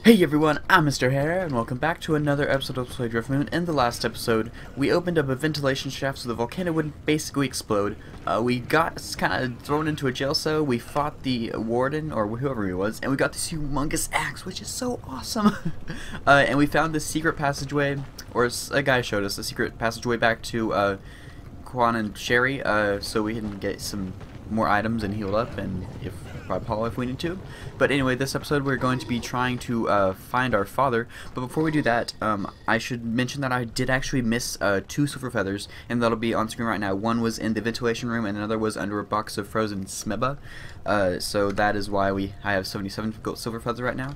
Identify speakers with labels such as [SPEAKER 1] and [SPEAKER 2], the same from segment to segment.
[SPEAKER 1] Hey everyone, I'm MrHarr, and welcome back to another episode of Play Driftmoon. In the last episode, we opened up a ventilation shaft so the volcano wouldn't basically explode. We got kind of thrown into a jail cell, we fought the warden, or whoever he was, and we got this humongous axe, which is so awesome! And we found this secret passageway, or a guy showed us a secret passageway back to Quan and Sherry, so we can get some more items and heal up, and if Paul if we need to. But anyway, this episode we're going to be trying to find our father. But before we do that, I should mention that I did actually miss 2 silver feathers, and that'll be on screen right now. One was in the ventilation room, and another was under a box of frozen smeba. So that is why I have 77 silver feathers right now.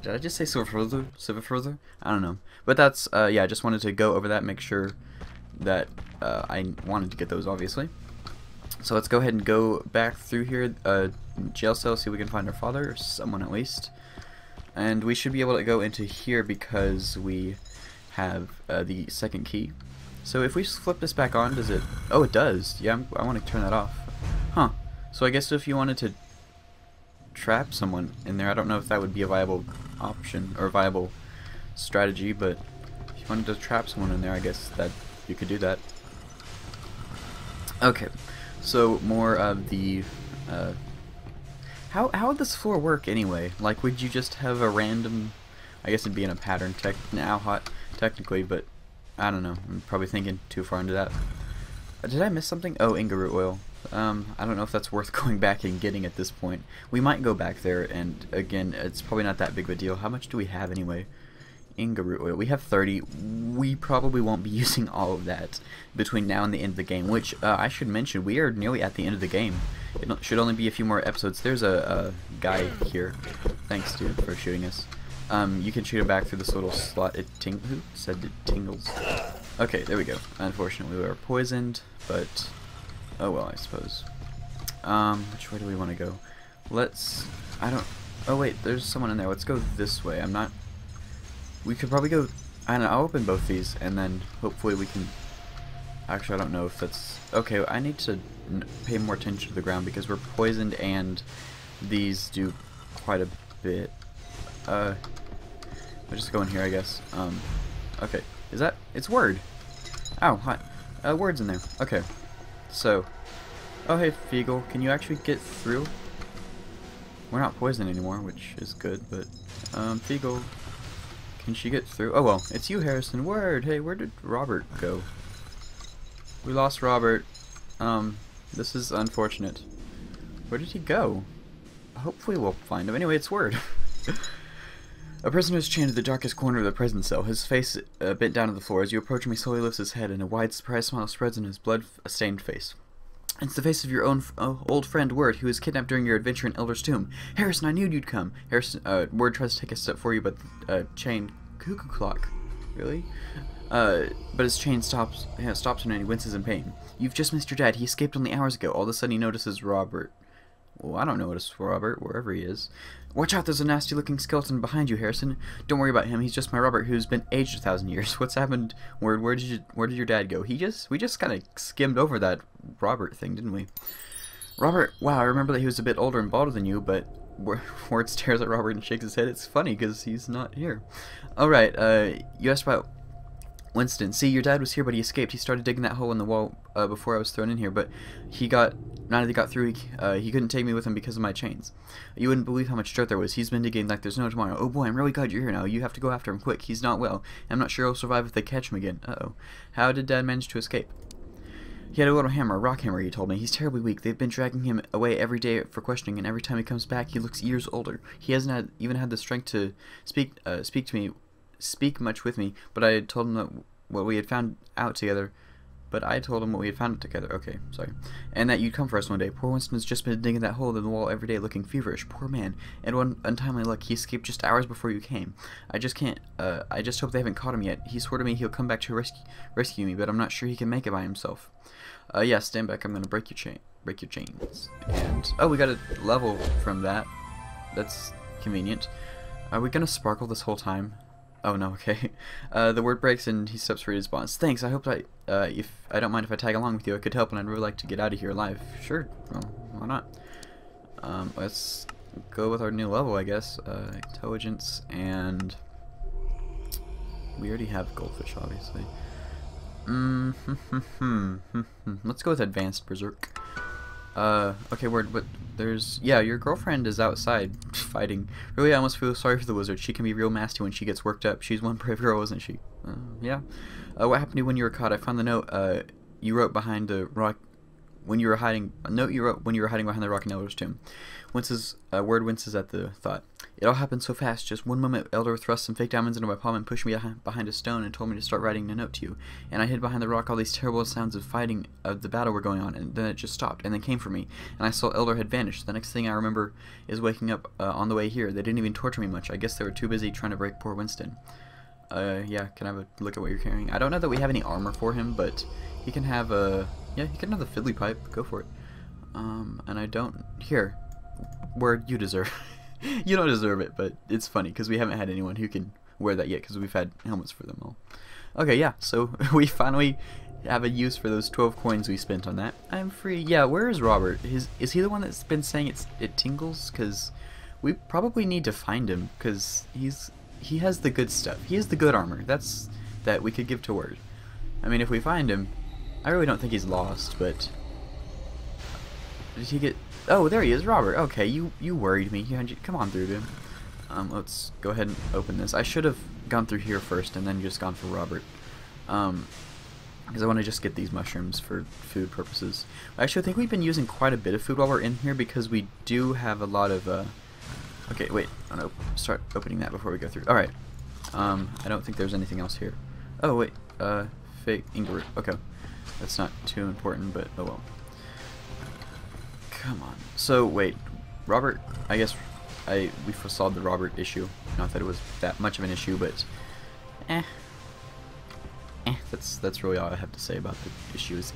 [SPEAKER 1] Did I just say silver feather? Silver feather? I don't know. But that's yeah. I just wanted to go over that, make sure that I wanted to get those, obviously. So let's go ahead and go back through here, jail cell, see if we can find our father, or someone at least. And we should be able to go into here because we have the second key. So if we flip this back on, does it... Oh, it does. Yeah, I want to turn that off. Huh. So I guess if you wanted to trap someone in there, I don't know if that would be a viable option, or viable strategy, but if you wanted to trap someone in there, I guess that you could do that. Okay. So more of the how would this floor work anyway? Like, would you just have a random? I guess it'd be in a pattern technically, but I don't know. I'm probably thinking too far into that. Did I miss something? Oh, Inga root oil. I don't know if that's worth going back and getting at this point. We might go back there, and again, it's probably not that big of a deal. How much do we have anyway? Inga root oil. We have 30. We probably won't be using all of that between now and the end of the game, which I should mention, we are nearly at the end of the game. It should only be a few more episodes. There's a guy here. Thanks, dude, for shooting us. You can shoot him back through this little slot. Who said it tingles? Okay, there we go. Unfortunately, we were poisoned, but oh well, I suppose. Which way do we want to go? Oh wait, there's someone in there. Let's go this way. We could probably go... I don't know, I'll open both these, and then hopefully we can... Actually, I don't know if that's... Okay, I need to pay more attention to the ground because we're poisoned, and these do quite a bit. I'll just go in here, I guess. Okay. Is that... It's Word! Oh, hi. Word's in there. Okay. So... Oh, hey, Feagle. Can you actually get through? We're not poisoned anymore, which is good, but... Feagle... Can she get through? Oh well, it's you, Harrison. Word! Hey, where did Robert go? We lost Robert. This is unfortunate. Where did he go? Hopefully we'll find him. Anyway, it's Word. A prisoner is chained to the darkest corner of the prison cell. His face bent down to the floor. As you approach him, he slowly lifts his head, and a wide surprised smile spreads on his blood-stained face. It's the face of your own old friend, Word, who was kidnapped during your adventure in Elder's Tomb. Harrison, I knew you'd come. Harrison, Word tries to take a step for you, but chain cuckoo clock, really? But his chain stops him, and he winces in pain. You've just missed your dad. He escaped only hours ago. All of a sudden, he notices Robert. Well, I don't notice Robert wherever he is. Watch out! There's a nasty-looking skeleton behind you, Harrison. Don't worry about him. He's just my Robert, who's been aged 1,000 years. What's happened? Word, where did your dad go? We just kind of skimmed over that Robert thing, didn't we? Robert, wow, I remember that he was a bit older and balder than you, but Word stares at Robert and shakes his head. It's funny because he's not here. Alright, you asked about Winston. See, your dad was here, but he escaped. He started digging that hole in the wall before I was thrown in here, but now that he got through, he couldn't take me with him because of my chains. You wouldn't believe how much dirt there was. He's been digging like there's no tomorrow. Oh boy, I'm really glad you're here now. You have to go after him quick. He's not well. I'm not sure he'll survive if they catch him again. Uh-oh. How did Dad manage to escape? He had a little hammer, a rock hammer, he told me. He's terribly weak. They've been dragging him away every day for questioning, and every time he comes back, he looks years older. He hasn't even had the strength to speak much with me, but I had told him that what we had found out together. Okay, sorry. And that you'd come for us one day. Poor Winston's just been digging that hole in the wall every day looking feverish. Poor man. And one untimely luck, he escaped just hours before you came. I just hope they haven't caught him yet. He swore to me he'll come back to rescue me, but I'm not sure he can make it by himself. Yeah, stand back. I'm gonna break your chains. And, oh, we got a level from that. That's convenient. Are we gonna sparkle this whole time? Oh no, okay. The word breaks and he steps for his response. Thanks, I hope if I don't mind if I tag along with you, I could help, and I'd really like to get out of here alive. Sure, well, why not? Let's go with our new level, I guess. Intelligence, and we already have goldfish, obviously. Let's go with advanced berserk. Okay, word, but there's, yeah, your girlfriend is outside fighting. Really, I almost feel sorry for the wizard. She can be real nasty when she gets worked up. She's one brave girl, isn't she? Yeah. What happened to you when you were caught? I found the note, you wrote behind the rock, when you were hiding, a note you wrote when you were hiding behind the rock in Elder's tomb. Word winces at the thought. It all happened so fast. Just one moment, Elder thrust some fake diamonds into my palm and pushed me behind a stone and told me to start writing a note to you. And I hid behind the rock. All these terrible sounds of fighting, the battle were going on, and then it just stopped, and then came for me. And I saw Elder had vanished. The next thing I remember is waking up on the way here. They didn't even torture me much. I guess they were too busy trying to break poor Winston. Yeah, can I have a look at what you're carrying? I don't know that we have any armor for him, but he can have yeah, he can have the fiddly pipe. Go for it. And I don't... Here. Word, you deserve... You don't deserve it, but it's funny, because we haven't had anyone who can wear that yet, because we've had helmets for them all. Okay, yeah, so we finally have a use for those 12 coins we spent on that. I'm free. Yeah, where is Robert? Is he the one that's been saying it tingles? Because we probably need to find him, because he has the good stuff. He has the good armor. That we could give to Word. I mean, if we find him, I really don't think he's lost, but... Did he get... Oh, there he is, Robert. Okay, you worried me. Come on through, dude. Let's go ahead and open this. I should have gone through here first and then just gone for Robert. Because I want to just get these mushrooms for food purposes. Actually, I think we've been using quite a bit of food while we're in here because we do have a lot of... Okay, wait. I'm going to start opening that before we go through. Alright. I don't think there's anything else here. Oh, wait. Fake Ingleroot. Okay. That's not too important, but oh well. Come on. So, wait. Robert, I guess we foresaw the Robert issue. Not that it was that much of an issue, but... That's really all I have to say about the issue is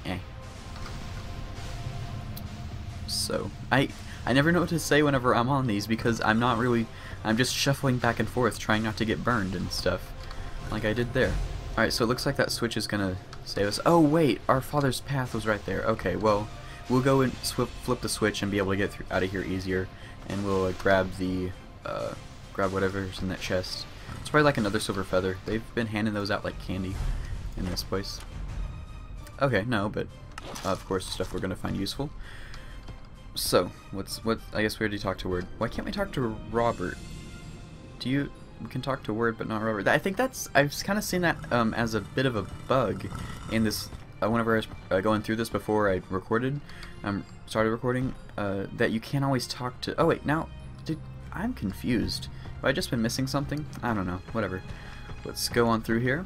[SPEAKER 1] So, I never know what to say whenever I'm on these because I'm not really... I'm just shuffling back and forth trying not to get burned and stuff. Like I did there. Alright, so it looks like that switch is gonna save us. Oh, wait! Our father's path was right there. Okay, well... We'll go and flip the switch and be able to get out of here easier, and we'll grab the grab whatever's in that chest. It's probably like another silver feather. They've been handing those out like candy in this place. Okay, no, but of course stuff we're gonna find useful. So what? I guess we already talked to Word. Why can't we talk to Robert? We can talk to Word, but not Robert. I think I've kind of seen that as a bit of a bug in this. Whenever I was going through this before I recorded, started recording, that you can't always talk to... Oh wait, now, I'm confused. Have I just been missing something? I don't know, whatever. Let's go on through here.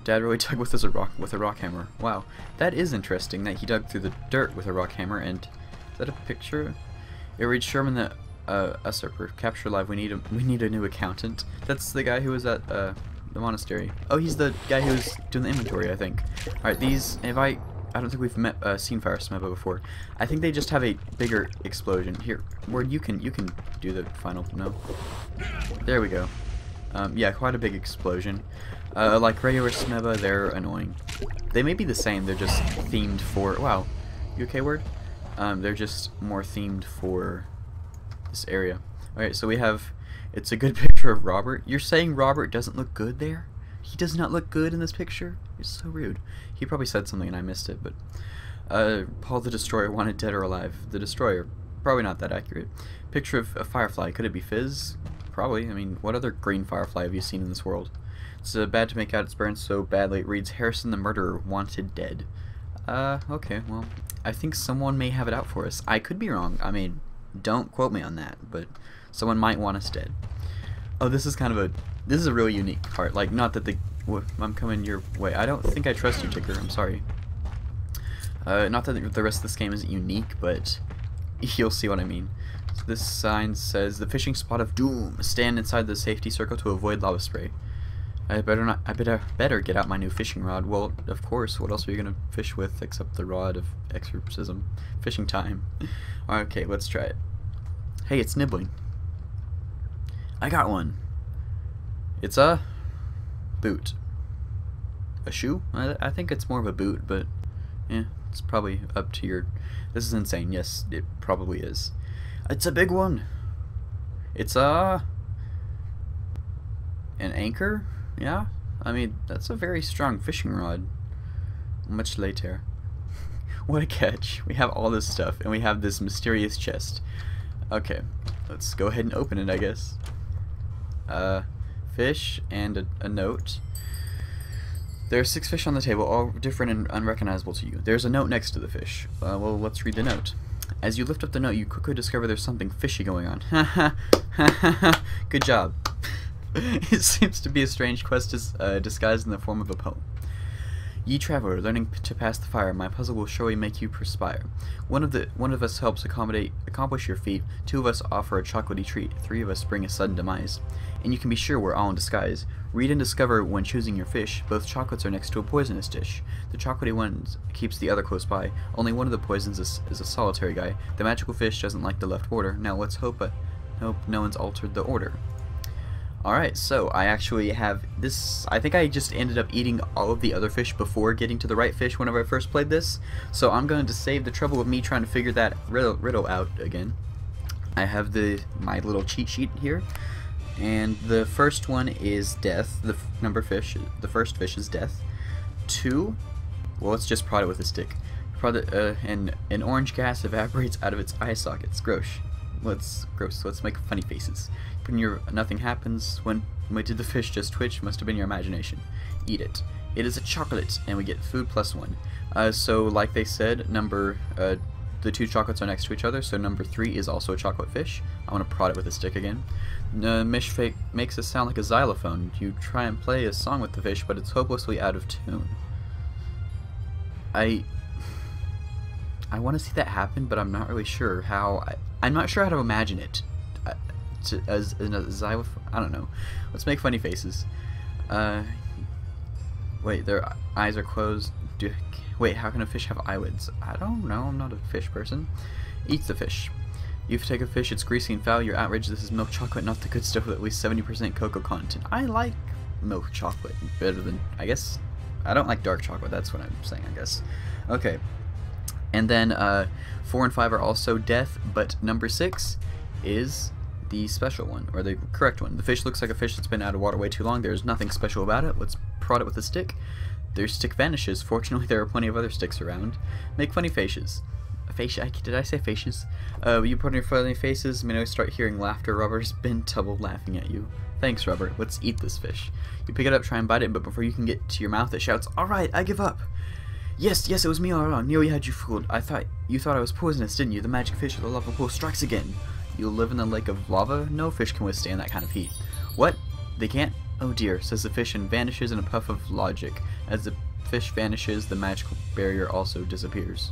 [SPEAKER 1] Dad really dug with a rock hammer. Wow, that is interesting that he dug through the dirt with a rock hammer. And is that a picture? It reads Sherman that usurper capture live. We need a new accountant. That's the guy who was at the monastery. Oh, he's the guy who's doing the inventory, I think. Alright, these, I don't think we've seen Fire Smeba before. I think they just have a bigger explosion. Here, Word, you can do the final, no? There we go. Yeah, quite a big explosion. Like regular Smeba, they're annoying. They may be the same, they're just themed for, wow, you okay, Word? They're just more themed for this area. Alright, so we have... It's a good picture of Robert. You're saying Robert doesn't look good there? He does not look good in this picture? It's so rude. He probably said something and I missed it, but... Paul the Destroyer wanted dead or alive. The Destroyer. Probably not that accurate. Picture of a firefly. Could it be Fizz? Probably. I mean, what other green firefly have you seen in this world? It's bad to make out. It's burned so badly. It reads Harrison the Murderer wanted dead. Okay, well, I think someone may have it out for us. I could be wrong. I mean, don't quote me on that, but... Someone might want us dead. Oh, this is kind of this is a really unique part. Like, not that I'm coming your way. I don't think I trust you, Ticker. I'm sorry. Not that the rest of this game isn't unique, but you'll see what I mean. So this sign says, the fishing spot of doom. Stand inside the safety circle to avoid lava spray. I better get out my new fishing rod. Well, of course, what else are you gonna fish with except the rod of exorcism? Fishing time. Okay, let's try it. Hey, it's nibbling. I got one. It's a boot. A shoe? I think it's more of a boot, but yeah, it's probably up to your... This is insane. Yes, it probably is. It's a big one. It's an anchor? Yeah? I mean, that's a very strong fishing rod. Much later. What a catch. We have all this stuff, and we have this mysterious chest. Okay, let's go ahead and open it, I guess. Fish and a note. There are 6 fish on the table, all different and unrecognizable to you. There's a note next to the fish. Well, let's read the note. As you lift up the note, you quickly discover there's something fishy going on. Good job. It seems to be a strange quest disguised in the form of a poem. Ye traveler, learning to pass the fire, my puzzle will surely make you perspire. One of us helps accomplish your feat. 2 of us offer a chocolatey treat. 3 of us bring a sudden demise. And you can be sure we're all in disguise. Read and discover when choosing your fish. Both chocolates are next to a poisonous dish. The chocolatey one keeps the other close by. Only one of the poisons is a solitary guy. The magical fish doesn't like the left order. Now let's hope no one's altered the order. Alright, so I actually have this. I think I just ended up eating all of the other fish before getting to the right fish whenever I first played this. So I'm going to save the trouble of me trying to figure that riddle out again. I have my little cheat sheet here. And the first one is death. The first fish is death. 2, well, let's just prod it with a stick. And an orange gas evaporates out of its eye sockets. Gross. Let's make funny faces. Nothing happens. When did the fish just twitch? Must have been your imagination. Eat it. It is a chocolate, and we get food +1. So like they said, the 2 chocolates are next to each other, so number 3 is also a chocolate fish. I want to prod it with a stick again. Mish makes it sound like a xylophone. You try and play a song with the fish, but it's hopelessly out of tune. I want to see that happen, but I'm not really sure how. I'm not sure how to imagine it as in a xylophone. I don't know. Let's make funny faces. Wait, their eyes are closed. Wait, how can a fish have eyelids? I don't know. I'm not a fish person. Eats the fish. You take a fish, it's greasy and foul, you're outraged. This is milk chocolate, not the good stuff with at least 70% cocoa content. I like milk chocolate better than, I guess, I don't like dark chocolate, that's what I'm saying, I guess. Okay. And then 4 and 5 are also death, but number 6 is the special one, or the correct one. The fish looks like a fish that's been out of water way too long. There's nothing special about it. Let's prod it with a stick. Their stick vanishes. Fortunately, there are plenty of other sticks around. Make funny faces. Did I say faces? You put on your funny faces, I start hearing laughter. Rubber's been double laughing at you. Thanks, Rubber. Let's eat this fish. You pick it up, try and bite it, but before you can get to your mouth, it shouts, "Alright, I give up!" Yes, it was me all along. Nearly had you fooled. You thought I was poisonous, didn't you? The magic fish of the lava pool strikes again. You'll live in the lake of lava? No fish can withstand that kind of heat. What? They can't? Oh dear, says the fish and vanishes in a puff of logic. As the fish vanishes, the magical barrier also disappears.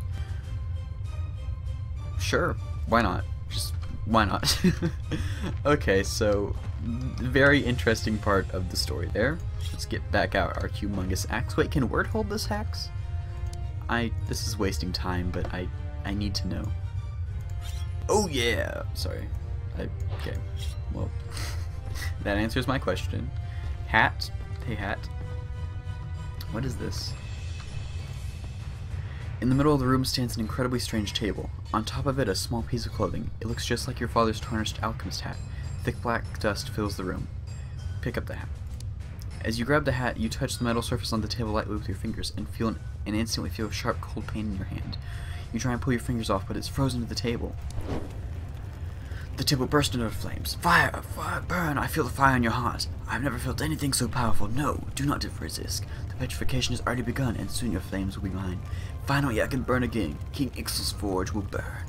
[SPEAKER 1] Sure, why not? Just, why not? Okay, so, very interesting part of the story there. Let's get back out our humongous axe. Wait, can Word hold this axe? This is wasting time, but I need to know. Oh yeah! Sorry. Okay, well, that answers my question. Hat. Hey, hat. What is this? In the middle of the room stands an incredibly strange table. On top of it, a small piece of clothing. It looks just like your father's tarnished alchemist hat. Thick black dust fills the room. Pick up the hat. As you grab the hat, you touch the metal surface on the table lightly with your fingers and instantly feel a sharp, cold pain in your hand. You try and pull your fingers off, but it's frozen to the table. The table burst into flames. Fire! Fire! Burn! I feel the fire in your heart. I've never felt anything so powerful. No, do not resist. The petrification has already begun, and soon your flames will be mine. Finally, I can burn again. King Ixal's forge will burn.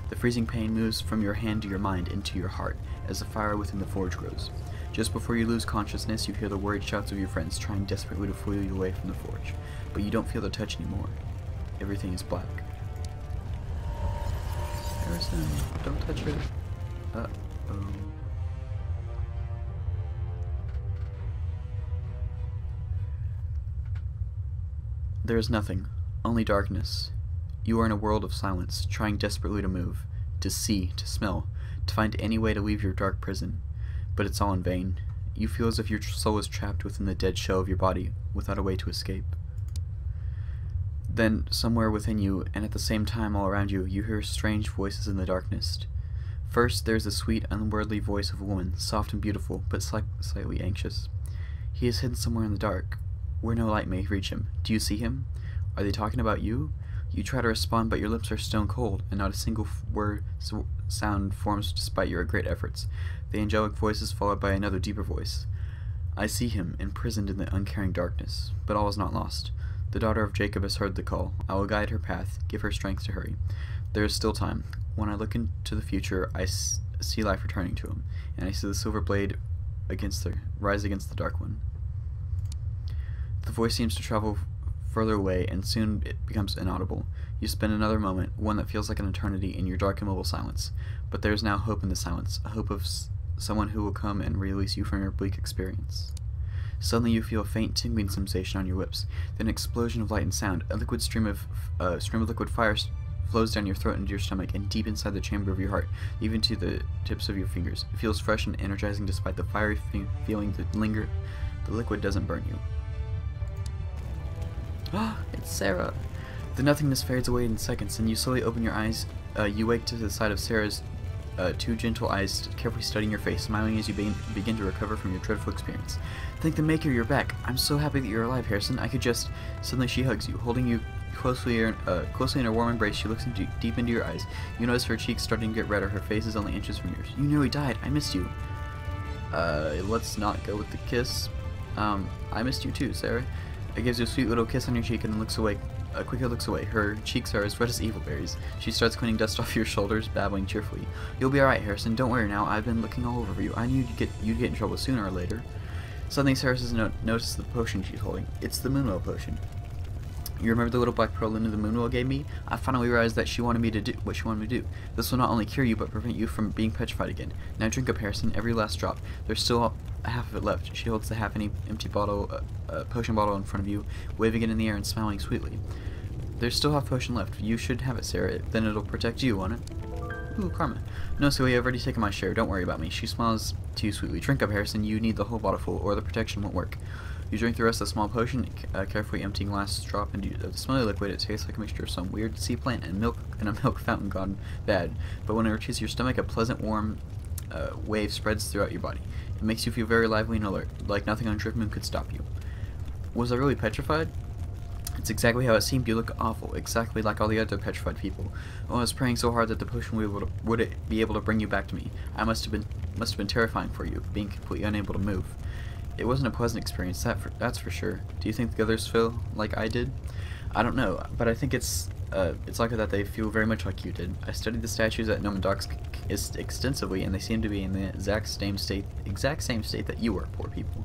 [SPEAKER 1] The freezing pain moves from your hand to your mind into your heart as the fire within the forge grows. Just before you lose consciousness, you hear the worried shouts of your friends trying desperately to pull you away from the forge, but you don't feel their touch anymore. Everything is black. Harrison, don't touch her. Uh-oh. There is nothing, only darkness. You are in a world of silence, trying desperately to move, to see, to smell, to find any way to leave your dark prison. But it's all in vain. You feel as if your soul is trapped within the dead shell of your body, without a way to escape. Then, somewhere within you, and at the same time all around you, you hear strange voices in the darkness. First, there's the sweet, unworldly voice of a woman, soft and beautiful, but slightly anxious. He is hidden somewhere in the dark, where no light may reach him. Do you see him? Are they talking about you? You try to respond, but your lips are stone cold, and not a single word sound forms despite your great efforts. The angelic voice is followed by another deeper voice. I see him, imprisoned in the uncaring darkness, but all is not lost. The daughter of Jacob has heard the call. I will guide her path, give her strength to hurry. There is still time. When I look into the future, I see life returning to him, and I see the silver blade rise against the dark one. The voice seems to travel further away, and soon it becomes inaudible. You spend another moment, one that feels like an eternity, in your dark, immobile silence. But there is now hope in the silence, a hope of someone who will come and release you from your bleak experience. Suddenly you feel a faint tingling sensation on your lips, then an explosion of light and sound. A liquid stream of liquid fire flows down your throat into your stomach and deep inside the chamber of your heart, even to the tips of your fingers. It feels fresh and energizing despite the fiery feeling that linger. The liquid doesn't burn you. It's Sarah! The nothingness fades away in seconds, and you slowly open your eyes. You wake to the sight of Sarah's two gentle eyes carefully studying your face, smiling as you begin to recover from your dreadful experience. Thank the Maker you're back. I'm so happy that you're alive, Harrison. I could just... Suddenly she hugs you, holding you closely in a warm embrace. She looks deep into your eyes. You notice her cheeks starting to get redder. Her face is only inches from yours. You nearly died. I missed you. Let's not go with the kiss. I missed you too, Sarah. It gives you a sweet little kiss on your cheek and then looks away. Quickly looks away. Her cheeks are as red as evilberries. She starts cleaning dust off your shoulders, babbling cheerfully. You'll be alright, Harrison. Don't worry now. I've been looking all over for you. I knew you'd get in trouble sooner or later. Suddenly, Sarah notices the potion she's holding. It's the Moonwell potion. You remember the little black pearl Luna the Moonwell gave me? I finally realized that she wanted me to do what she wanted me to do. This will not only cure you, but prevent you from being petrified again. Now drink up, Harrison, every last drop. There's still half of it left. She holds the half-empty potion bottle in front of you, waving it in the air and smiling sweetly. There's still half potion left. You should have it, Sarah. Then it'll protect you, won't it? Ooh, karma. No, silly, I've already taken my share. Don't worry about me. She smiles to you sweetly. Drink up, Harrison. You need the whole bottle full, or the protection won't work. You drink the rest of the small potion, carefully emptying last drop into the smelly liquid. It tastes like a mixture of some weird sea plant and milk and a milk fountain gone bad. But when it reaches your stomach, a pleasant, warm wave spreads throughout your body. It makes you feel very lively and alert, like nothing on Driftmoon could stop you. Was I really petrified? It's exactly how it seemed. You look awful, exactly like all the other petrified people. Oh, I was praying so hard that the potion would be able to bring you back to me. I must have been terrifying for you, being completely unable to move. It wasn't a pleasant experience, that's for sure. Do you think the others feel like I did? I don't know, but I think it's likely that they feel very much like you did. I studied the statues at Nomadoksk extensively, and they seem to be in the exact same state that you were, poor people.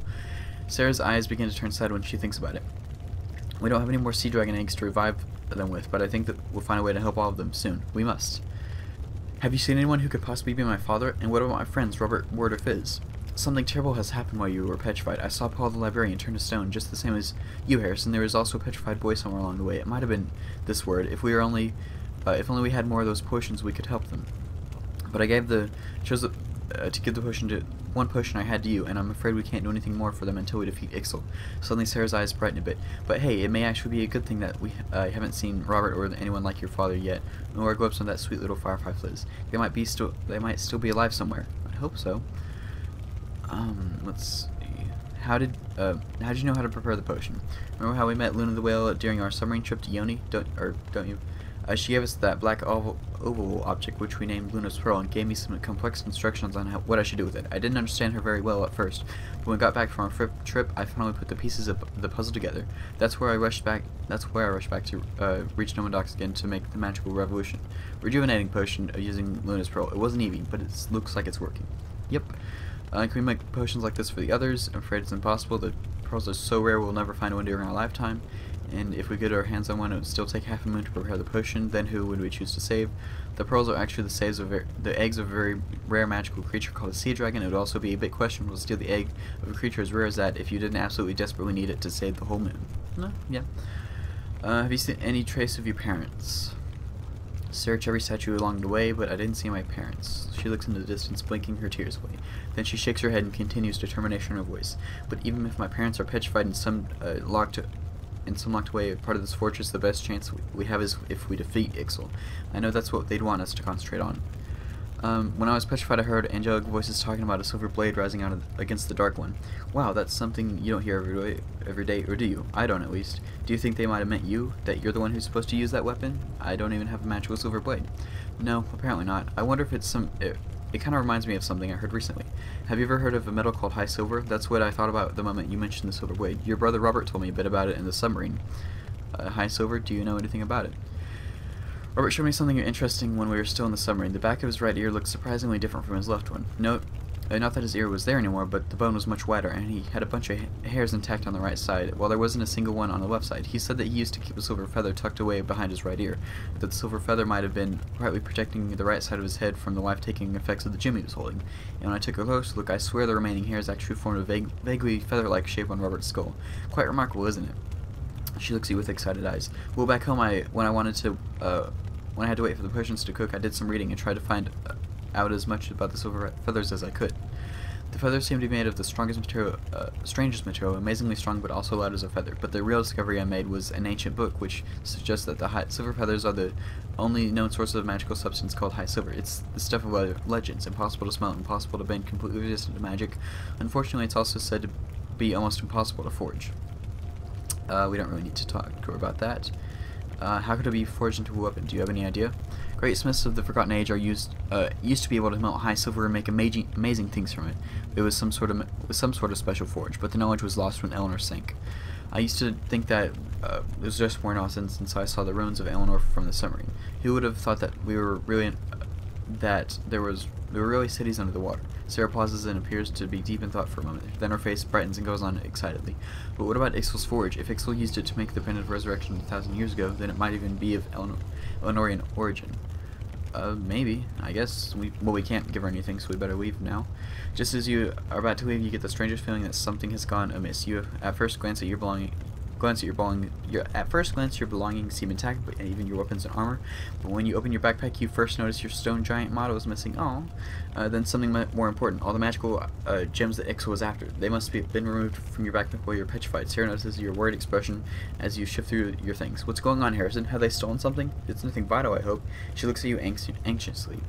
[SPEAKER 1] Sarah's eyes begin to turn sad when she thinks about it. We don't have any more sea dragon eggs to revive them with, but I think that we'll find a way to help all of them soon. We must. Have you seen anyone who could possibly be my father? And what about my friends, Robert, Ward, or Fizz? Something terrible has happened while you were petrified. I saw Paul the librarian turn to stone, just the same as you, Harrison. There was also a petrified boy somewhere along the way. It might have been this Word. If only we had more of those potions, we could help them. But I chose to give the potion to one potion I had to you, and I'm afraid we can't do anything more for them until we defeat Ixel. Suddenly, Sarah's eyes brighten a bit. But hey, it may actually be a good thing that we haven't seen Robert or anyone like your father yet, nor a glimpse of that sweet little Firefly Fliz. They might still be alive somewhere. I hope so. Let's see. How'd you know how to prepare the potion? Remember how we met Luna the Whale during our submarine trip to Yoni? Don't you? She gave us that black oval object, which we named Luna's Pearl, and gave me some complex instructions on what I should do with it. I didn't understand her very well at first, but when we got back from our trip, I finally put the pieces of the puzzle together. That's where I rushed back to reach Nomadoksk again to make the magical rejuvenating potion using Luna's Pearl. It wasn't easy, but it looks like it's working. Yep. Can we make potions like this for the others? I'm afraid it's impossible. The pearls are so rare we'll never find one during our lifetime. And if we get our hands on one, it would still take half a moon to prepare the potion. Then who would we choose to save? The pearls are actually the eggs of a very rare magical creature called a sea dragon. It would also be a bit questionable to steal the egg of a creature as rare as that if you didn't absolutely desperately need it to save the whole moon. No? Yeah. Have you seen any trace of your parents? Search every statue along the way, but I didn't see my parents. She looks into the distance, blinking her tears away. Then she shakes her head and continues, determination in her voice. But even if my parents are petrified in some locked away part of this fortress, the best chance we have is if we defeat Ixel. I know that's what they'd want us to concentrate on. When I was petrified, I heard angelic voices talking about a silver blade rising out against the dark one. Wow, that's something you don't hear every day, or do you? I don't, at least. Do you think they might have meant you? That you're the one who's supposed to use that weapon? I don't even have a magical silver blade. No, apparently not. I wonder if it's It kind of reminds me of something I heard recently. Have you ever heard of a metal called high silver? That's what I thought about the moment you mentioned the silver blade. Your brother Robert told me a bit about it in the submarine. High silver? Do you know anything about it? Robert showed me something interesting when we were still in the submarine. The back of his right ear looked surprisingly different from his left one. Not that his ear was there anymore, but the bone was much wider, and he had a bunch of hairs intact on the right side, while there wasn't a single one on the left side. He said that he used to keep a silver feather tucked away behind his right ear, that the silver feather might have been partly protecting the right side of his head from the life-taking effects of the gem he was holding. And when I took a close look, I swear the remaining hairs actually formed a vaguely feather-like shape on Robert's skull. Quite remarkable, isn't it? She looks at you with excited eyes. Well, back home, when I had to wait for the potions to cook, I did some reading and tried to find out as much about the silver feathers as I could. The feathers seemed to be made of the strangest material, amazingly strong but also light as a feather. But the real discovery I made was an ancient book, which suggests that the silver feathers are the only known source of magical substance called high silver. It's the stuff of legends, impossible to smell, impossible to bend, completely resistant to magic. Unfortunately, it's also said to be almost impossible to forge. We don't really need to talk about that. How could it be forged into a weapon? Do you have any idea? Great smiths of the Forgotten Age used to be able to melt high silver and make amazing things from it. It was some sort of special forge, but the knowledge was lost when Eleanor sank. I used to think that it was just more nonsense until I saw the ruins of Eleanor from the submarine. Who would have thought that there were really cities under the water? Sarah pauses and appears to be deep in thought for a moment. Then her face brightens and goes on excitedly. But what about Ixal's forge? If Ixal used it to make the Pen of Resurrection 1,000 years ago, then it might even be of Eleanorian origin. Maybe. I guess. We can't give her anything, so we better leave now. Just as you are about to leave, you get the strangest feeling that something has gone amiss. You at first glance at your belongings seem intact, but even your weapons and armor. But when you open your backpack, you first notice your stone giant motto is missing. Then something more important. All the magical gems that Ixal was after. They must have been removed from your backpack while you're petrified. Sarah notices your worried expression as you shift through your things. What's going on, Harrison? Have they stolen something? It's nothing vital, I hope. She looks at you anxiously.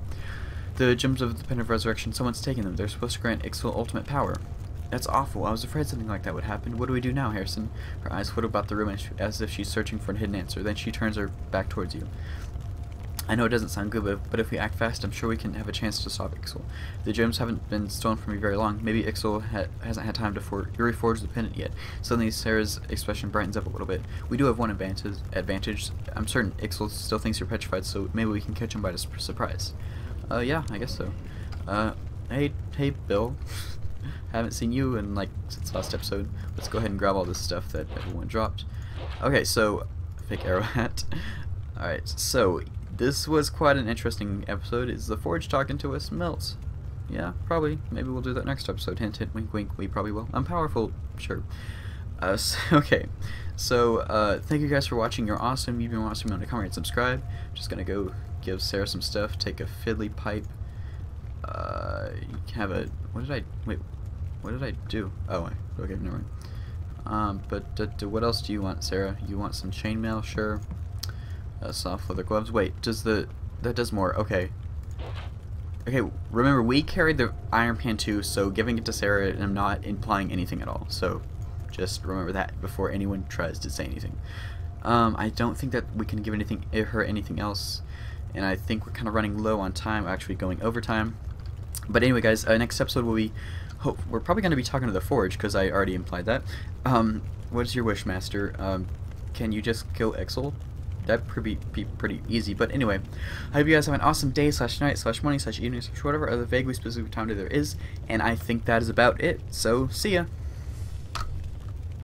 [SPEAKER 1] The gems of the Pen of Resurrection, someone's taken them. They're supposed to grant Ixal ultimate power. That's awful. I was afraid something like that would happen. What do we do now, Harrison? Her eyes flit about the room as if she's searching for a hidden answer. Then she turns her back towards you. I know it doesn't sound good, but if we act fast, I'm sure we can have a chance to stop Ixal. The gems haven't been stolen from me very long. Maybe Ixal hasn't had time to reforge the pendant yet. Suddenly, Sarah's expression brightens up a little bit. We do have one advantage. I'm certain Ixal still thinks you're petrified, so maybe we can catch him by surprise. Yeah, I guess so. Hey, Bill. Haven't seen you in since last episode. Let's go ahead and grab all this stuff that everyone dropped. Okay, so fake arrow hat. Alright, so this was quite an interesting episode. Is the forge talking to us? Melt. Yeah, probably. Maybe we'll do that next episode. Hint, hint, wink, wink. We probably will. I'm powerful. Sure. Okay. So, thank you guys for watching. You're awesome. You've been awesome. Remember to comment and subscribe. Just gonna go give Sarah some stuff. Take a fiddly pipe. Have a... What did I do? Oh, okay, never mind. But what else do you want, Sarah? You want some chainmail? Sure. Soft leather gloves. Wait, that does more. Okay. Okay, remember, we carried the iron pan too, so giving it to Sarah, I'm not implying anything at all. So, just remember that before anyone tries to say anything. I don't think that we can give her anything else, and I think we're kind of running low on time, actually going overtime. But anyway, guys, next episode will be... we're probably going to be talking to the Forge, because I already implied that. What is your wish, Master? Can you just kill Ixal? That'd be pretty easy. But anyway, I hope you guys have an awesome day, /night, /morning, /evening, /whatever other vaguely specific time there is. And I think that is about it. So, see ya!